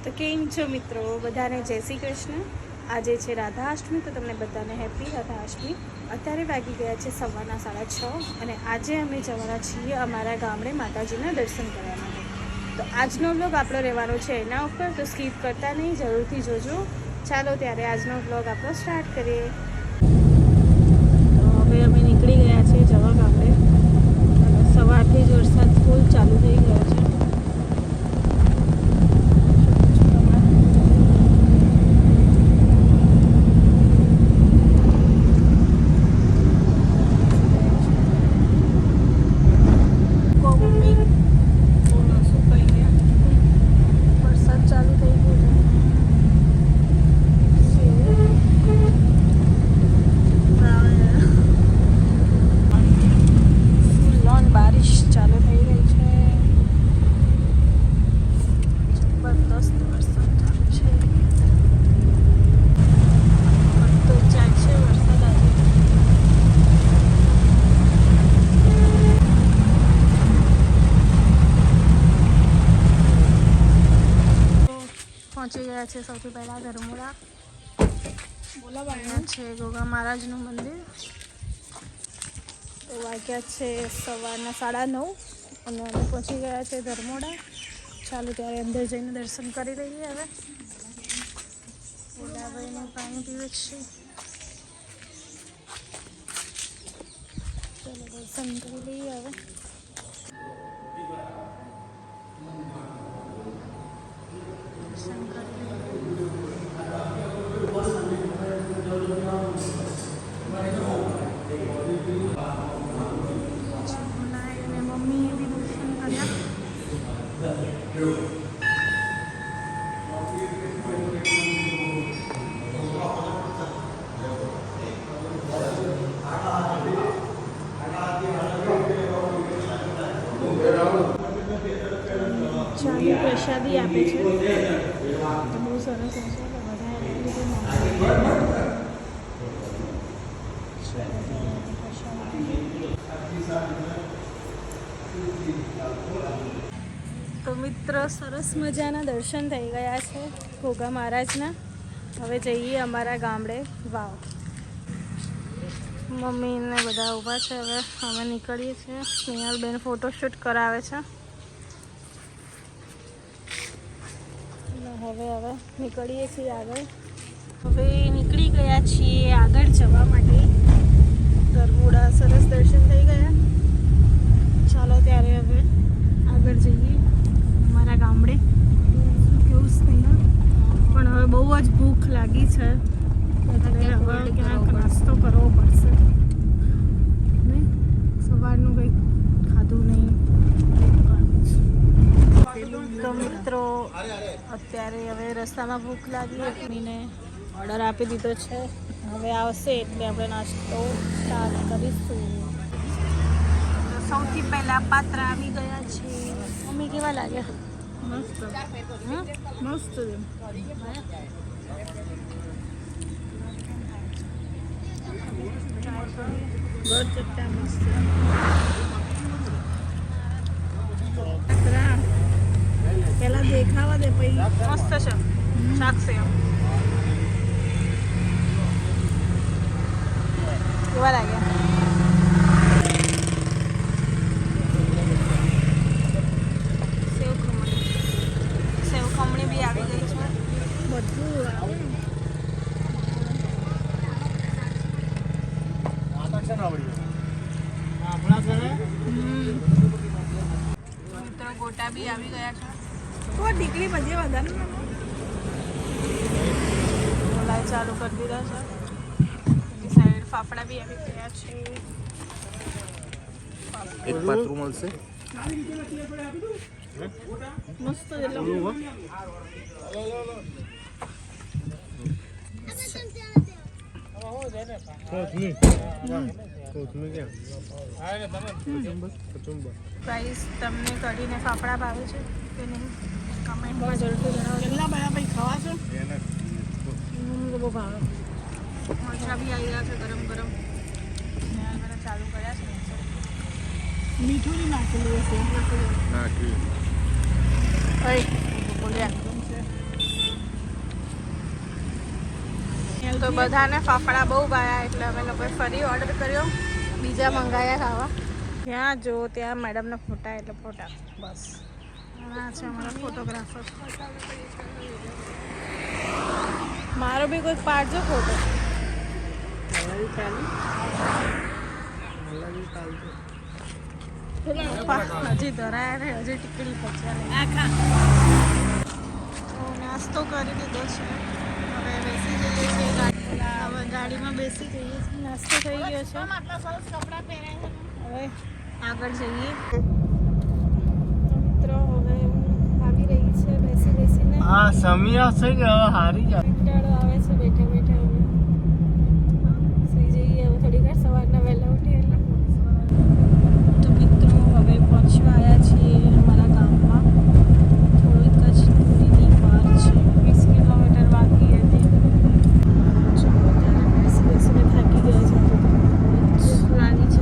તો કેમ છો મિત્રો? બધાને જય શ્રી કૃષ્ણ. આજે છે રાધાષ્ટમી, તો તમને બધાને હેપી રાધાષ્ટમી. અત્યારે વાગી ગયા છે સવારના 6:30 અને આજે અમે જવાના છીએ અમારા ગામડે માતાજીના દર્શન કરવા માટે. તો આજનો વ્લોગ આપણો રહેવાનો છે એના ઉપર, તો સ્કીપ કરતા નહીં, જરૂરથી જોજો. ચાલો ત્યારે આજનો વ્લોગ આપણો સ્ટાર્ટ કરીએ. તો હવે અમે નીકળી ગયા છીએ જવા ગામડે. સવારથી જ વરસાદ ફૂલ ચાલુ થઈ ગયો છે. પહોંચી ગયા છે સૌથી પહેલાં ધર્મોડા. અહીંયા છે ગોગા મહારાજનું મંદિર. તો વાગ્યા છે સવારના 9:30 અને અમે પહોંચી ગયા છે ધર્મોડા. ચાલો ત્યારે અંદર જઈને દર્શન કરી લઈએ. હવે ઓલાભાઈને પાણી પીવે છે. ચાલો દર્શન કરી લઈએ હવે. મમ્મીએ બી દર્શન કર્યા. ચાની પ્રસાદી આપે છે, બહુ સરસ છે. તો મિત્રો સરસ મજાના દર્શન થઈ ગયા છે ગોગા મહારાજના. હવે જઈએ અમારા ગામડે વાવ. મમ્મીને બધા ઊભા છે. હવે અમે નીકળીએ છીએ. સ્નેહલબેન ફોટોશૂટ કરાવે છે. હવે નીકળીએ છીએ આગળ. હવે નીકળી ગયા છીએ આગળ જવા માટે. ધર્મોડા સરસ દર્શન થઈ ગયા. ચાલો ત્યારે હવે આગળ જઈએ અમારા ગામડે. કેવું સ્નેહ, પણ હવે બહુ જ ભૂખ લાગી છે, એટલે હવે ક્યાંક નાસ્તો કરવો પડશે. ને સવારનું કંઈક ખાધું નહીં. તો મિત્રો અત્યારે હવે રસ્તામાં ભૂખ લાગી એકમીને ઓર્ડર આપી દીધો છે. હવે આવશે એટલે આપણે નાસ્તો સ્ટાર્ટ કરીશું. સૌથી પહેલા પાત્ર આવી ગયા છે. મમ્મી કેવા લાગ્યા? મસ્ત મસ્ત. પેલા દેખાવા દે, પછી મસ્ત છે. શાકશે કેવા લાગ્યા? સેવ ખમણી બી આવી ગઈ છે. બધું આવે. મિત્રો ગોટા બી આવી ગયા છે. તો ઢીકલી બધી વધારે લાઈ ચાલુ કરી દીધા છે. એ સાઈડ ફાફડા બી આવી ગયા છે. એક પાત્રું મળશે મસ્ત. પ્રાઇસ તમને કઢીને ફાફડા ભાવે છે કે નહીં કમેન્ટમાં જરૂરથી જણાવો. કેટલા બધા ભાઈ ખાવા છો? બહુ ભાવે. મરચાં બી આવી ગયા છે ગરમ ગરમ. ચાલુ કર્યા છે. મીઠું નહીં નાખેલું હશે. નાખ્યું. બોલ્યા તો બધાને ફાફડા બહુ ભાયા એટલે અમે લોકોએ ફરી ઓર્ડર કર્યો, બીજા મંગાયા ખાવા. ત્યાં જો ત્યાં મેડમના ફોટા એટલે ફોટા બસ. આ છે અમારા ફોટોગ્રાફર. મારો બી કોઈ પાડજો ફોટો. હજી ધરાયા ને હજી ટીકડી પચ્યા. નાસ્તો કરી દીધો છે, હવે બેસી જઈએ છીએ હવે ગાડીમાં બેસી જઈએ છીએ. નાસ્તો થઈ ગયો છે, હવે આગળ જઈએ. મિત્રો હવે આવી રહી છે બેસીને. હા સમિયા છે કે હવે હારી જાય. કંટાળો આવે છે બેઠા બેઠા. હવે સુઈ જઈએ હવે થોડી વાર, સવારના વહેલા ઉઠીએ એટલે. તો મિત્રો હવે પહોંચવા આવ્યા છીએ અમારા ગામમાં. થોડીક જ દૂરીની વાર છે, 20 કિલોમીટર બાકી હતી. બેસીને થાકી ગયા છે. લાગી છે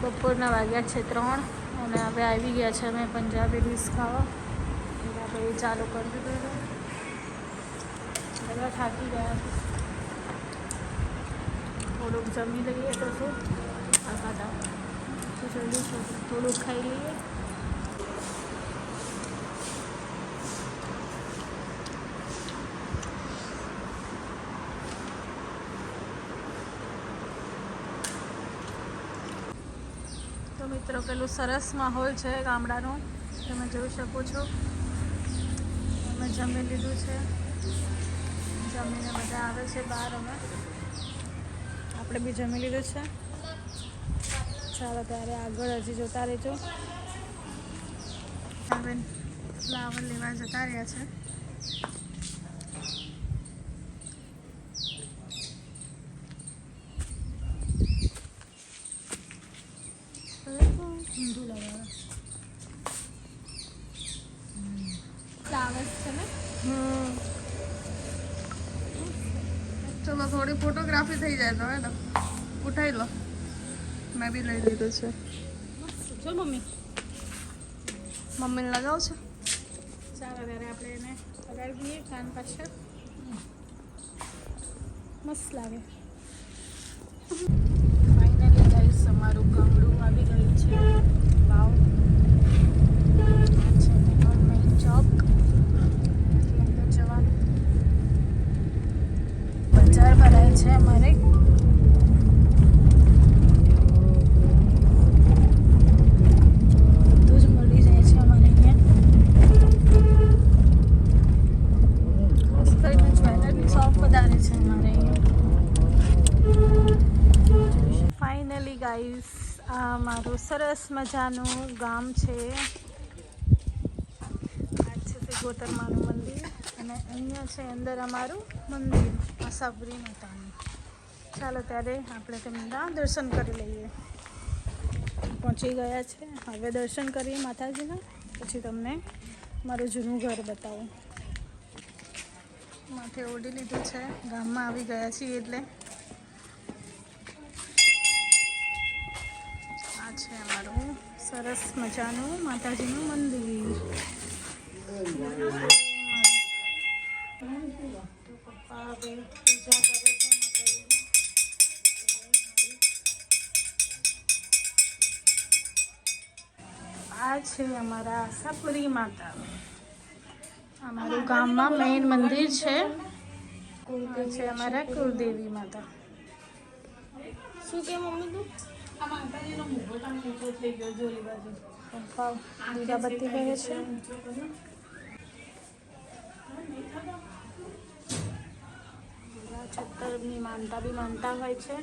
બપોરના વાગ્યા છે 3 અને હવે આવી ગયા છે અમે પંજાબી ડીશ ખાવા. એટલે આપણે એ ચાલુ કરી દીધું. બધા થાકી ગયા છે, થોડુંક જમી લઈએ તો શું ખાતા તો જલ્દી શું થોડુંક ખાઈ લઈએ. તો મિત્રો પેલું સરસ માહોલ છે ગામડાનો, તમે જોઈ શકો છો. અમે જમી લીધું છે, જમીને બધા આવે છે બહાર. આપણે બી જમી લીધું છે. ચાલો ત્યારે આગળ હજી જોતા રહેજો. હવે ફ્લાવર લેવા જતા રહ્યા છે. ફ્લાવર્સ છે ને. ચલો થોડી ફોટોગ્રાફી થઈ જાય તો હેલો ઉઠાઈ લો. મેં બી લઈ લીધું છે. જો મમ્મીને લગાવ છે. ચાલો ત્યારે આપણે એને લગાવી દઈએ કાન પાછળ. મસ્ત લાગે. ફાઇનલી ગાઈસ અમારું ગામડું આવી ગયું છે. વાવ, આ છે ગવર્મેન્ટ જોબ. અંદર જવાનું. બજાર ભરાય છે અમારે. બધું જ મળી જાય છે અમારે અહીંયા. જ્વેલરી શોપ વધારે છે અમારે અહીંયા. ફાઇનલી ગાઈસ આ મારું સરસ મજાનું ગામ છે. આ છે તે ગોતરમાનું મંદિર અને અહીંયા છે અંદર અમારું મંદિર આશાપુરી માતાનું. ચાલો ત્યારે આપણે તેમના દર્શન કરી લઈએ. પહોંચી ગયા છે, હવે દર્શન કરીએ માતાજીના, પછી તમને મારું જૂનું ઘર બતાવું. માથે ઓઢી લીધું છે, ગામમાં આવી ગયા છીએ એટલે. આ છે અમારું સરસ મજાનું માતાજીનું મંદિર. તો પપ્પા હવે પૂજા કરે છે માતાજીની. આ છે અમારા આશાપુરી માતા. અમારું ગામમાં મેઇન મંદિર છે. આ છે અમારા કુળદેવી માતા. શું કે મમ્મી તું? આ માતાજીનો મુગટ આમ ઊંચો થઈ ગયો જોલી બાજુ. પપ્પા દીવાબત્તી કરે છે. છત્તરની માનતા બી માનતા હોય છે.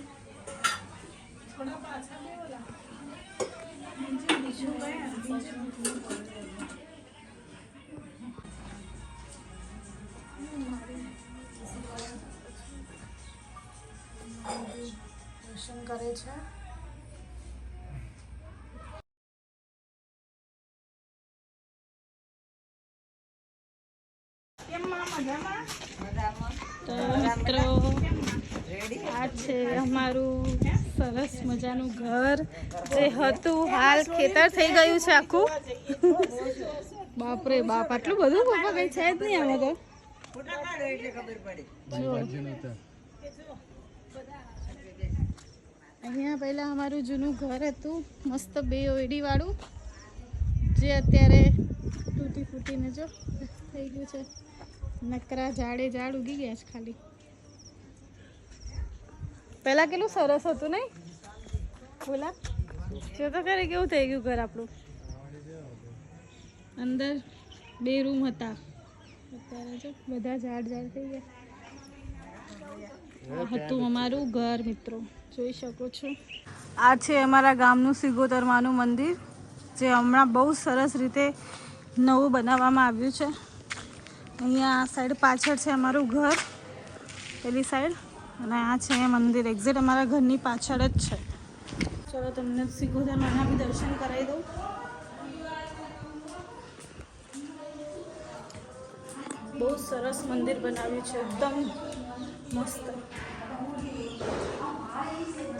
દર્શન કરે છે. છે અમારું સરસ મજાનું ઘર જે હતું હાલ ખેતર થઈ ગયું છે આખું. બાપરે બાપ, આટલું બધું પપ્પા કઈ છે જ નહીં આમાં તો. જો અહીંયા પહેલા અમારું જૂનું ઘર હતું મસ્ત 2 ઓયડી વાળું, જે અત્યારે તૂટી ફૂટીને જો થઈ ગયું છે. નકરા ઝાડ ઉગી ગયા છે ખાલી. પહેલા કેટલું સરસ હતું નહીં બોલા? જો તો ખરે કેવું થઈ ગયું ઘર આપણું. અંદર 2 રૂમ હતા, અત્યારે જો બધા ઝાડ થઈ ગયા. આ હતું અમારું ઘર મિત્રો, જોઈ શકો છો. આ છે અમારા ગામનું સિગોતરમાનું મંદિર, જે હમણાં બહુ સરસ રીતે નવું બનાવવામાં આવ્યું છે. અહીંયા આ સાઈડ પાછળ છે અમારું ઘર, પેલી સાઈડ, અને આ છે મંદિર એક્ઝેક્ટ અમારા ઘરની પાછળ જ છે. ચલો તમને સિગોતરમાના બી દર્શન કરાવી દઉં. બહુ સરસ મંદિર બનાવ્યું છે, એકદમ મસ્ત.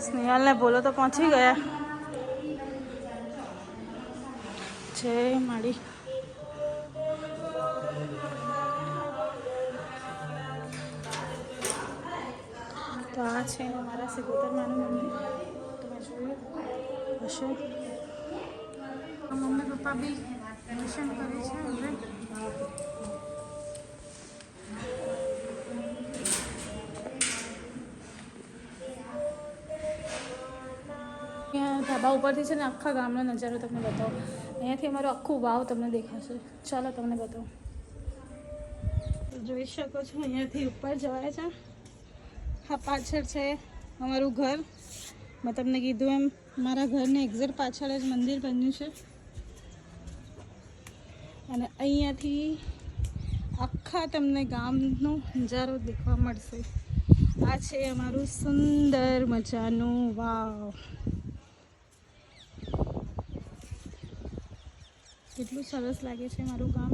સ્નેહાલને બોલો તો પહોંચી ગયા. જય માડી. તો આ છે અમારા સિગોતરમાનું મંદિર, તમે જોયું હશે. મમ્મી પપ્પા બી દર્શન કરે છે હવે. અહીંયા ધાબા ઉપરથી છે ને આખા ગામનો નજારો તમને બતાવો. અહીંયાથી અમારું આખું વાવ તમને દેખાશે. ચાલો તમને બતાવો. જોઈ શકો છો અહીંયાથી ઉપર જવાય છે. હા પાછળ છે અમારું ઘર. મેં તમને કીધું એમ મારા ઘરની એક્ઝેક્ટ પાછળ જ મંદિર બન્યું છે. અને અહીંયાથી આખા તમને ગામનો નજારો દેખવા મળશે. આ છે અમારું સુંદર મજાનું વાવ. કેટલું સરસ લાગે છે મારું ગામ.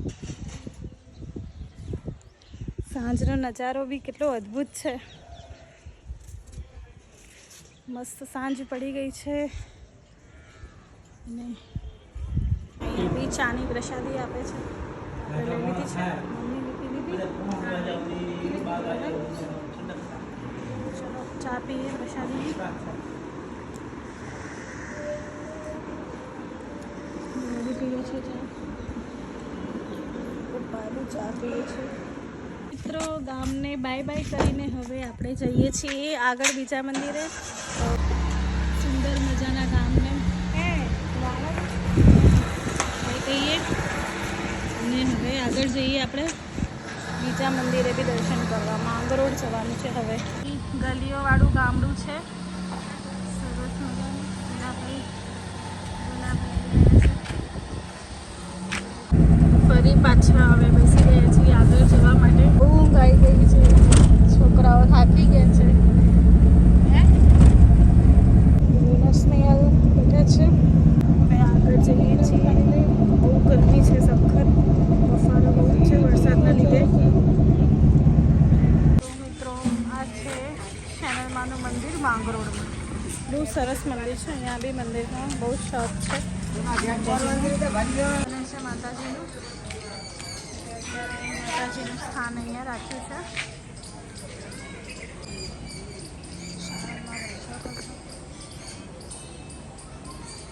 સાંજનો નજારો બી કેટલો અદ્ભુત છે. મસ્ત સાંજ પડી ગઈ છે અને અહીંયા બી ચાની પ્રસાદી આપે છે. લઈ લીધી છે, મમ્મી લીધી. ચલો ચા પીએ પ્રસાદી. પીએ છે ચા પીએ છે. મિત્રો ગામને બાય બાય કરીને હવે આપણે જઈએ છીએ આગળ બીજા મંદિરે. સુંદર મજાના ગામને કહીએ અને હવે આગળ જઈએ આપણે બીજા મંદિરે બી દર્શન કરવા. માંગરોળ જવાનું છે હવે. ગલીઓવાળું ગામડું છે, સરસ મજાનું. ફરી પાછા હવે બેસી ગયા છીએ આગળ જવા માટે. બહુ ઊંઘ આવી ગઈ છે, છોકરાઓ થાકી ગયા છે. સ્નેહલ બેઠા છે. હવે આગળ જઈએ છીએ. બહુ ગરમી છે, સખત બફારો બહુ છે વરસાદના લીધે. તો મિત્રો આ છે શેનલમાનું મંદિર માંગરોળમાં. બહુ સરસ મંદિર છે. અહીંયા બી મંદિરમાં બહુ શોખ છે. માતાજીનું સ્થાન અહીંયા રાખ્યું છે.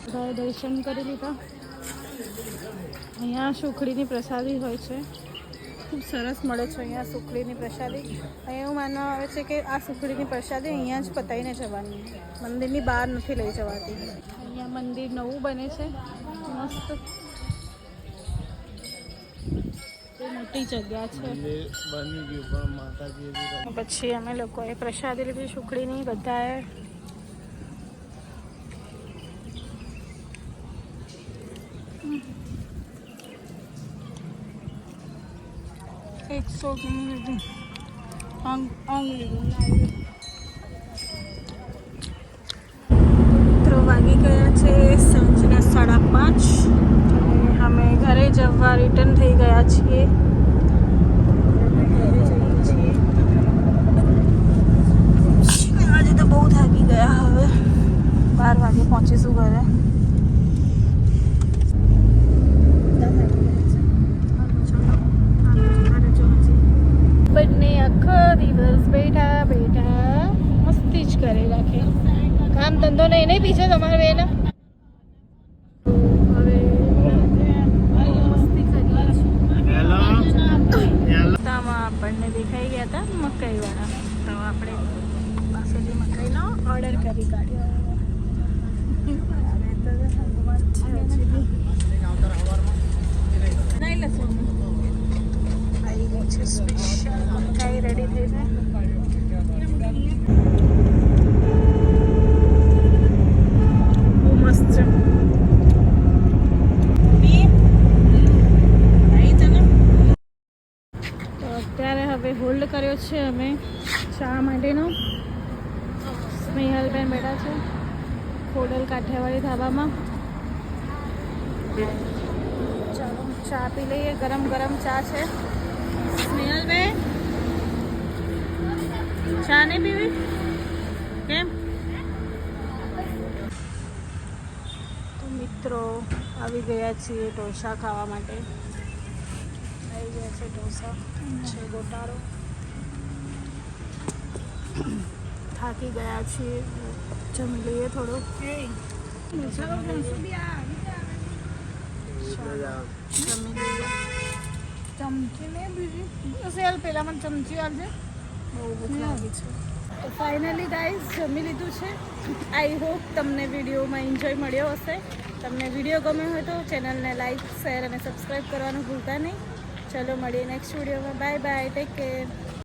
બધાએ દર્શન કરી લીધા. અહીંયા સુખડીની પ્રસાદી હોય છે, ખૂબ સરસ મળે છે અહીંયા સુખડીની પ્રસાદી. અહીંયા એવું માનવામાં આવે છે કે આ સુખડીની પ્રસાદી અહીંયા જ પતાવીને જવાની, મંદિરની બહાર નથી લઈ જવાતી. અહીંયા મંદિર નવું બને છે મસ્ત, મોટી જગ્યા છે. પછી અમે લોકોએ પ્રસાદી લીધી સુખડીની બધાએ. મિત્રો વાગી ગયા છે સાંજના 5:30. અમે ઘરે જવા રિટર્ન થઈ ગયા છીએ. આજે તો બહુ ગયા હવે 12 વાગે પહોંચીશું ઘરે. બંને આખો દિવસ બેઠા બેઠા મસ્તી જ કરે રાખે. કામ ધંધો નહીં નહીં પીછે તમારે બેને હવે મસ્તી કરીએ છીએ. રસ્તામાં આપણને દેખાઈ ગયા હતા મકાઈવાળા, તો આપણે બાફેલી મકાઈનો ઓર્ડર કરી કાઢ્યો. આવી ગઈ છે સ્પેશિયલ મકાઈ રેડી થઈ જાય. બહુ મસ્ત છે. તો અત્યારે હવે હોલ્ડ કર્યો છે અમે ચા માટેનો. સ્નેહલબેન બેઠા છે ખોડલ કાઠિયાવાડી ધાબામાં. ચાલો ચા પી લઈએ. ગરમ ગરમ ચા છે. સ્નેહલબેન ચા નહીં પીવી કેમ? તો મિત્રો આવી ગયા છીએ ઢોસા ખાવા માટે. આવી ગયા છે ઢોસા છે ગોટાળો. થાકી ગયા છીએ, જમી લઈએ થોડું. જમી લઈએ. ચમચી ને બીજી સેલ પહેલાં મને ચમચી આવજે. બહુ ભૂખ લાગી છે. તો ફાઇનલી ગાઈઝ જમી લીધું છે. આઈ હોપ તમને વિડીયોમાં એન્જોય મળ્યો હશે. તમને વિડીયો ગમ્યો હોય તો ચેનલને લાઇક શેર અને સબસ્ક્રાઈબ કરવાનું ભૂલતા નહીં. ચલો મળીએ નેક્સ્ટ વિડીયોમાં. Bye bye, take care.